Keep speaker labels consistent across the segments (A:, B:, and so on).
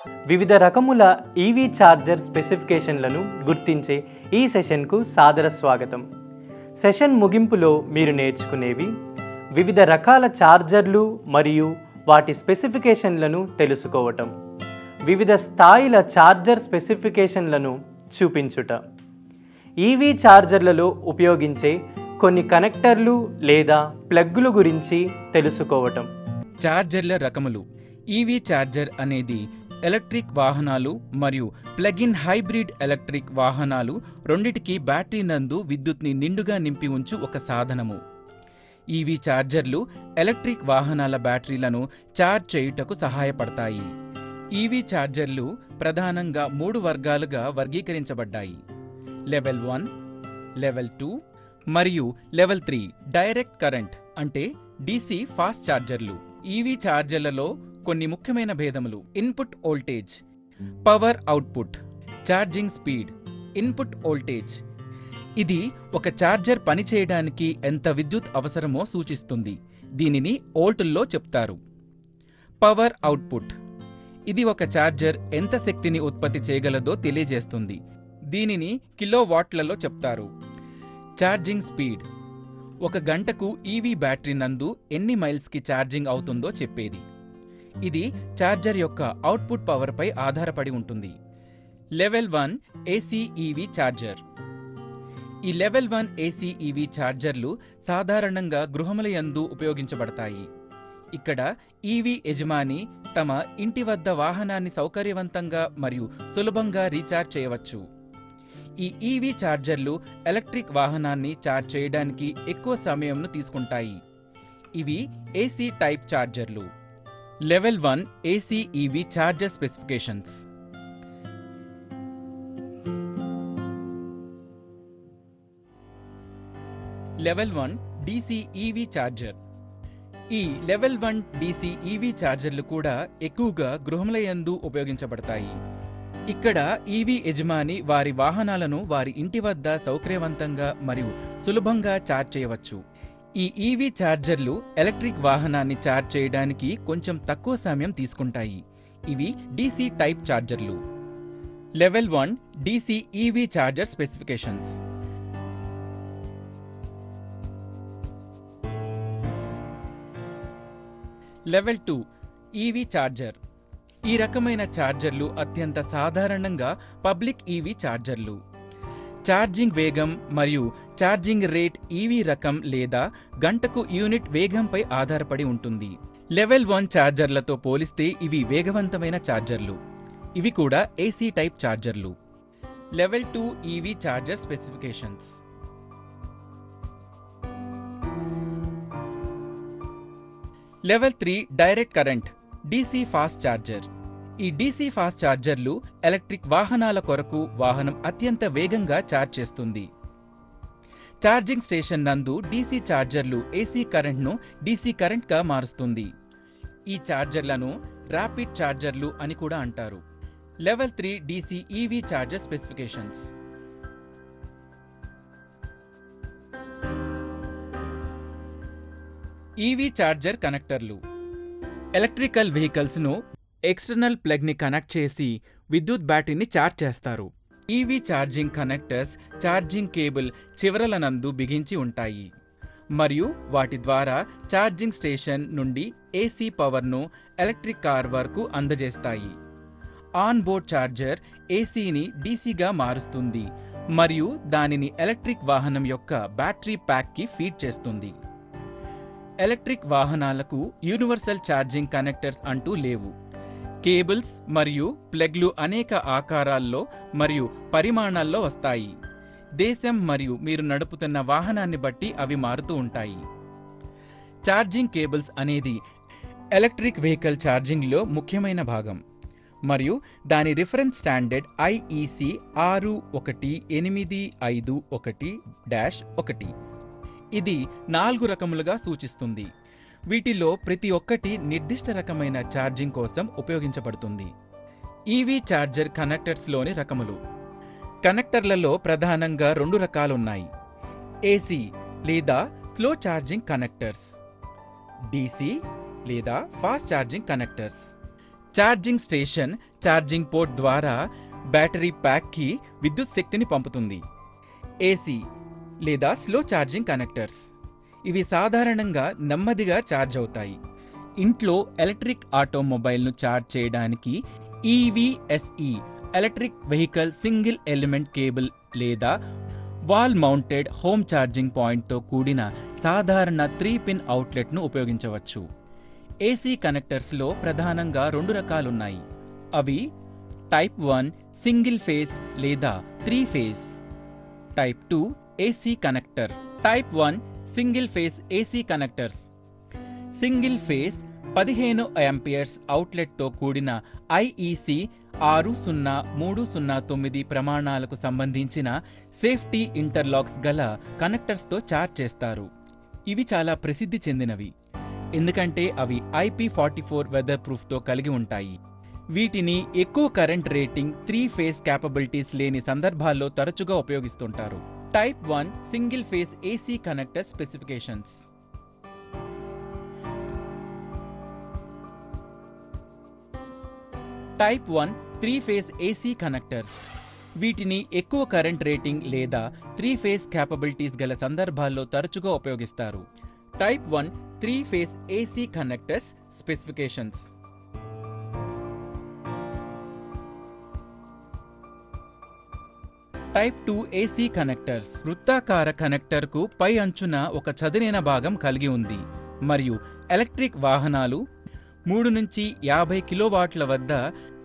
A: వివిధ రకముల EV charger స్పెసిఫికేషన్లను గుర్తించే ఈ సెషన్కు సాదర స్వాగతం. సెషన్ ముగింపులో మీరు నేర్చుకునేవి వివిధ రకాల ఛార్జర్లు మరియు వాటి స్పెసిఫికేషన్లను తెలుసుకోవటం, వివిధ స్థాయిల ఛార్జర్ స్పెసిఫికేషన్లను చూపించుట, ఈవీ ఛార్జర్లలో ఉపయోగించే కొన్ని కనెక్టర్లు లేదా ప్లగ్గుల గురించి తెలుసుకోవటం.
B: ఛార్జర్ల రకములు. ఈవీ ఛార్జర్ అనేది ఎలక్ట్రిక్ వాహనాలు మరియు ప్లగ్-ఇన్ హైబ్రిడ్ ఎలక్ట్రిక్ వాహనాలు రెండిటికి బ్యాటరీ నందు విద్యుత్ని నిండుగా నింపి ఉంచు ఒక సాధనము. ఈవీ ఛార్జర్లు ఎలక్ట్రిక్ వాహనాల బ్యాటరీలను ఛార్జ్ చేయుటకు సహాయపడతాయి. ఈవీ ఛార్జర్లు ప్రధానంగా 3 వర్గాలుగా వర్గీకరించబడ్డాయి: లెవెల్ 1, లెవెల్ 2 మరియు లెవెల్ 3 డైరెక్ట్ కరెంట్ అంటే డీసీ ఫాస్ట్ ఛార్జర్లు. ఈవీ ఛార్జర్లలో కొన్ని ముఖ్యమైన భేదములు: input voltage, power output, charging speed. Input voltage ఇది ఒక ఛార్జర్ పనిచేయడానికి ఎంత విద్యుత్ అవసరమో సూచిస్తుంది. దీనిని వోల్టుల్లో చెప్తారు. పవర్ అవుట్పుట్ ఇది ఒక ఛార్జర్ ఎంత శక్తిని ఉత్పత్తి చేయగలదో తెలియజేస్తుంది. దీనిని కిలోవాట్లలో చెప్తారు. ఛార్జింగ్ స్పీడ్ ఒక గంటకు ఈవీ బ్యాటరీ నందు ఎన్ని మైల్స్కి ఛార్జింగ్ అవుతుందో చెప్పేది. ఇది ఛార్జర్ యొక్క అవుట్పుట్ పవర్పై ఆధారపడి ఉంటుంది. Level 1 AC EV charger. ఈ లెవెల్ 1 ఏసీ ఈవీ ఛార్జర్లు సాధారణంగా గృహముల యందు ఉపయోగించబడతాయి. ఇక్కడ ఈవీ యజమాని తమ ఇంటి వద్ద వాహనాన్ని సౌకర్యవంతంగా మరియు సులభంగా రీఛార్జ్ చేయవచ్చు. ఈ ఈవీ ఛార్జర్లు ఎలక్ట్రిక్ వాహనాన్ని ఛార్జ్ చేయడానికి ఎక్కువ సమయంను తీసుకుంటాయి. ఇవి ఏసీ టైప్ ఛార్జర్లు. Level 1 AC EV charger specifications. Level 1 DC EV charger. ఈ లెవెల్ 1 డీసీ ఈవీ ఛార్జర్లు కూడా ఎక్కువగా గృహముల యందు ఉపయోగించబడతాయి. ఇక్కడ ఈవీ యజమాని వారి వాహనాలను వారి ఇంటి వద్ద సౌకర్యవంతంగా మరియు సులభంగా ఛార్జ్ చేయవచ్చు. ఈ ఈవీ ఛార్జర్లు ఎలక్ట్రిక్ వాహనాన్ని ఛార్జ్ చేయడానికి కొంచెం తక్కువ సమయం తీసుకుంటాయి. ఇవి డీసీ టైప్ ఛార్జర్లు. Level 1 DC EV charger specifications. Level 2 EV charger. ఈ రకమైన ఛార్జర్లు అత్యంత సాధారణంగా పబ్లిక్ ఈవీ ఛార్జర్లు. ఛార్జింగ్ వేగం మరియు ఛార్జింగ్ రేట్ ఈవీ రకం లేదా గంటకు యూనిట్ వేగంపై ఆధారపడి ఉంటుంది. లెవెల్ 1 ఛార్జర్లతో పోలిస్తే ఇవి వేగవంతమైన ఛార్జర్లు. ఇవి కూడా ఏసీ టైప్ ఛార్జర్లు. Level 2 EV charger specifications. Level 3 direct current DC fast charger. ఈ డీసీ ఫాస్ట్ ఛార్జర్లు ఎలక్ట్రిక్ వాహనాల కొరకు వాహనం అత్యంత వేగంగా ఛార్జ్ చేస్తుంది. ఛార్జింగ్ స్టేషన్ నందు డీసీ ఛార్జర్లు ఏసీ కరెంట్ను డీసీ కరెంట్గా మారుస్తుంది. ఈ ఛార్జర్లను ర్యాపిడ్ ఛార్జర్లు అని కూడా అంటారు. Level 3 DC EV charger specifications. EV charger కనెక్టర్లు. ఎలక్ట్రికల్ వెహికల్స్ను ఎక్స్టర్నల్ ప్లగ్ని కనెక్ట్ చేసి విద్యుత్ బ్యాటరీని ఛార్జ్ చేస్తారు. EV charging connectors charging cable చివరల నందు బిగించి ఉంటాయి మరియు వాటి ద్వారా ఛార్జింగ్ స్టేషన్ నుండి ఏసీ పవర్ను ఎలక్ట్రిక్ కార్ వరకు అందజేస్తాయి. ఆన్ బోర్డ్ ఛార్జర్ ఏసీని డీసీగా మారుస్తుంది మరియు దానిని ఎలక్ట్రిక్ వాహనం యొక్క బ్యాటరీ ప్యాక్కి ఫీడ్ చేస్తుంది. ఎలక్ట్రిక్ వాహనాలకు యూనివర్సల్ ఛార్జింగ్ కనెక్టర్స్ అంటూ లేవు. కేబుల్స్ మరియు ప్లగ్లు అనేక ఆకారాల్లో మరియు పరిమాణాల్లో వస్తాయి. దేశం మరియు మీరు నడుపుతున్న వాహనాన్ని బట్టి అవి మారుతూ ఉంటాయి. ఛార్జింగ్ కేబుల్స్ అనేది ఎలక్ట్రిక్ వెహికల్ ఛార్జింగ్లో ముఖ్యమైన భాగం మరియు దాని రిఫరెన్స్ స్టాండర్డ్ ఐఈసీ 61851-1. ఇది 4 రకములుగా సూచిస్తుంది. వీటిలో ప్రతి ఒక్కటి నిర్దిష్ట రకమైన ఛార్జింగ్ కోసం ఉపయోగించబడుతుంది. ఈవీ ఛార్జర్ కనెక్టర్స్లోని రకములు. కనెక్టర్లలో ప్రధానంగా 2 రకాలున్నాయి: ఏసీ లేదా స్లో ఛార్జింగ్ కనెక్టర్స్, డీసీ లేదా fast charging connectors. Charging station charging port ద్వారా బ్యాటరీ ప్యాక్కి విద్యుత్ శక్తిని పంపుతుంది. ఏసీ లేదా స్లో ఛార్జింగ్ కనెక్టర్స్. ఇవి సాధారణంగా నెమ్మదిగా ఛార్జ్ అవుతాయి. ఇంట్లో ఎలక్ట్రిక్ ఆటోమొబైల్ను ఛార్జ్ చేయడానికి EVSE electric vehicle single element cable లేదా వాల్ మౌంటెడ్ హోమ్ ఛార్జింగ్ పాయింట్తో కూడిన సాధారణ 3-పిన్ అవుట్లెట్ను ఉపయోగించవచ్చు. ఏసీ కనెక్టర్స్లో ప్రధానంగా 2 రకాలున్నాయి. అవి టైప్ 1 సింగిల్ ఫేస్ లేదా 3 phase, type 2 AC connector. Type 1 single phase AC connectors. Single phase 15 amperes అవుట్లెట్తో కూడిన ఐఈసీ 60309 ప్రమాణాలకు సంబంధించిన సేఫ్టీ ఇంటర్లాక్స్ గల కనెక్టర్స్తో ఛార్జ్ చేస్తారు. ఇవి చాలా ప్రసిద్ధి చెందినవి ఎందుకంటే అవి IP44 వెదర్ ప్రూఫ్తో కలిగి ఉంటాయి. వీటిని ఎక్కువ కరెంట్ రేటింగ్ 3 ఫేస్ క్యాపబిలిటీస్ లేని సందర్భాల్లో తరచుగా ఉపయోగిస్తుంటారు. Type 1 single phase AC connector specifications. Type 1 3 face AC connectors. వీటిని ఎక్కువ కరెంట్ రేటింగ్ లేదా 3 ఫేస్ క్యాపబిలిటీస్ గల సందర్భాల్లో తరచుగా ఉపయోగిస్తారు. Type 1 3 face AC connectors specifications. Type 2 AC connectors. వృత్తాకార కనెక్టర్కు పై అంచున ఒక చదునైన భాగం కలిగి ఉంది మరియు ఎలక్ట్రిక్ వాహనాలు 3 నుంచి 50 కిలోవాట్ల వద్ద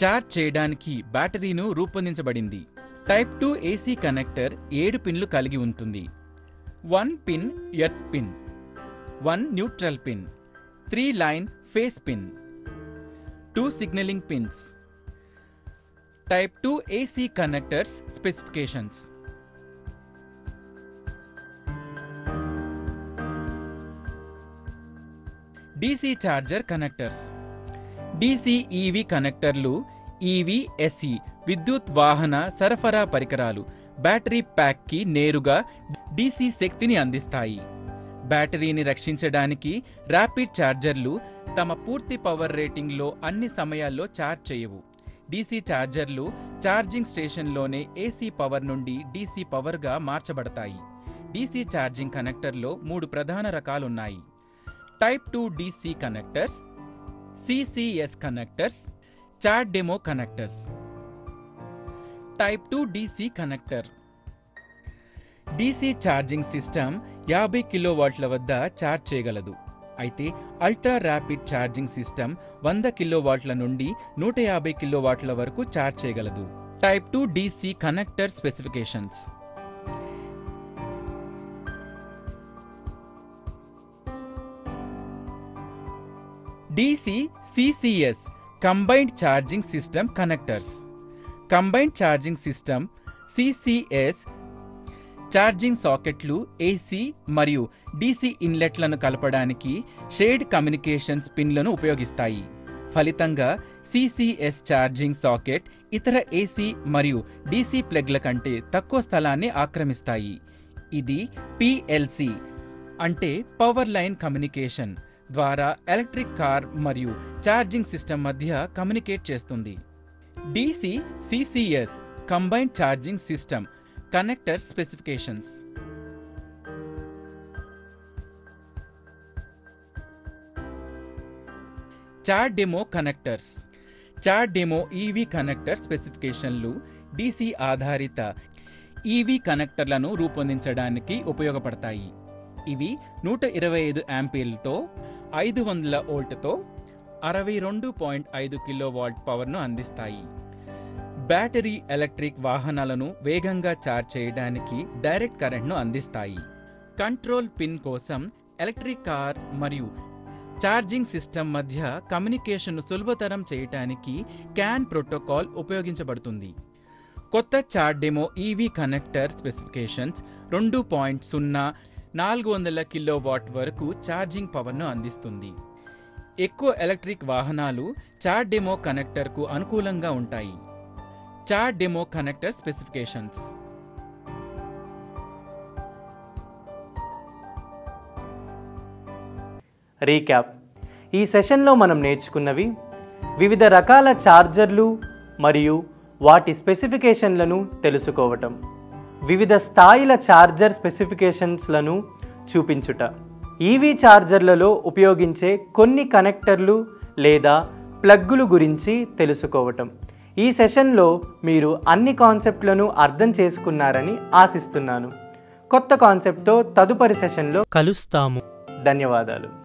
B: ఛార్జ్ చేయడానికి బ్యాటరీను రూపొందించబడింది. టైప్ 2 ఏసీ కనెక్టర్ 7 పిన్లు కలిగి ఉంటుంది. 1 pin earth pin, 1 neutral pin, 3 line face pin, 2 signalling pins. Type 2 AC connectors specifications. DC charger connectors. DC EV కనెక్టర్లు ఈవీఎస్ఈ విద్యుత్ వాహన సరఫరా పరికరాలు బ్యాటరీ ప్యాక్కి నేరుగా డీసీ శక్తిని అందిస్తాయి. బ్యాటరీని రక్షించడానికి ర్యాపిడ్ ఛార్జర్లు తమ పూర్తి పవర్ రేటింగ్లో అన్ని సమయాల్లో ఛార్జ్ చేయవు. డీసీ ఛార్జర్లు ఛార్జింగ్ స్టేషన్లోనే ఏసీ పవర్ నుండి డీసీ పవర్గా మార్చబడతాయి. డీసీ ఛార్జింగ్ కనెక్టర్లో 3 ప్రధాన రకాలున్నాయి. Type 2 DC connectors, CCS connectors, CHAdeMO connectors. Type 2 DC connector. DC charging system 50 కిలోవాట్ల వద్ద ఛార్జ్ చేయగలదు. అయితే అల్ట్రా ర్యాపిడ్ ఛార్జింగ్ సిస్టమ్ 100 కిలోవాట్ల నుండి 150 కిలోవాట్ల వరకు ఛార్జ్ చేయగలదు. Type 2 DC connector specifications. DC CCS combined charging system connectors. Combined charging system CCS charging సాకెట్లు ఏసీ మరియు డీసీ ఇన్లెట్లను కలపడానికి షేర్డ్ కమ్యూనికేషన్స్ పిన్లను ఉపయోగిస్తాయి. ఫలితంగా సిసిఎస్ ఛార్జింగ్ సాకెట్ ఇతర ఏసీ మరియు డీసీ ప్లగ్ల కంటే తక్కువ స్థలాన్ని ఆక్రమిస్తాయి. ఇది పిఎల్సి అంటే పవర్ లైన్ కమ్యూనికేషన్ ద్వారా ఎలక్ట్రిక్ కార్ మరియు ఛార్జింగ్ సిస్టమ్ మధ్య కమ్యూనికేట్ చేస్తుంది. DC CCS combined charging system connector specifications. CHAdeMO connectors. Charge demo EV connector స్పెసిఫికేషన్లు DC ఆధారిత ఈవీ కనెక్టర్లను రూపొందించడానికి ఉపయోగపడతాయి. ఇవి 125 యాంపీర్లతో 500 వోల్ట్తో 62.5 కిలోవాట్ పవర్ను అందిస్తాయి. బ్యాటరీ ఎలక్ట్రిక్ వాహనాలను వేగంగా ఛార్జ్ చేయడానికి డైరెక్ట్ కరెంట్ను అందిస్తాయి. కంట్రోల్ పిన్ కోసం ఎలక్ట్రిక్ కార్ మరియు ఛార్జింగ్ సిస్టమ్ మధ్య కమ్యూనికేషన్ను సులభతరం చేయడానికి క్యాన్ ప్రోటోకాల్ ఉపయోగించబడుతుంది. కొత్త charge demo EV connector specifications 2.0 400 kilowatt వరకు ఛార్జింగ్ పవర్ను అందిస్తుంది. ఎక్కువ ఎలక్ట్రిక్ వాహనాలు చార్జ్ డెమో కనెక్టర్కు అనుకూలంగా ఉంటాయి. Charge demo connector specifications.
A: Recap. ఈ సెషన్లో మనం నేర్చుకున్నవి వివిధ రకాల ఛార్జర్లు మరియు వాటి స్పెసిఫికేషన్లను తెలుసుకోవటం, వివిధ స్థాయిల ఛార్జర్ స్పెసిఫికేషన్స్లను చూపించుట, ఈవీ ఛార్జర్లలో ఉపయోగించే కొన్ని కనెక్టర్లు లేదా ప్లగ్గులు గురించి తెలుసుకోవటం. ఈ సెషన్లో మీరు అన్ని కాన్సెప్ట్లను అర్థం చేసుకున్నారని ఆశిస్తున్నాను. కొత్త కాన్సెప్ట్తో తదుపరి సెషన్లో కలుస్తాము. ధన్యవాదాలు.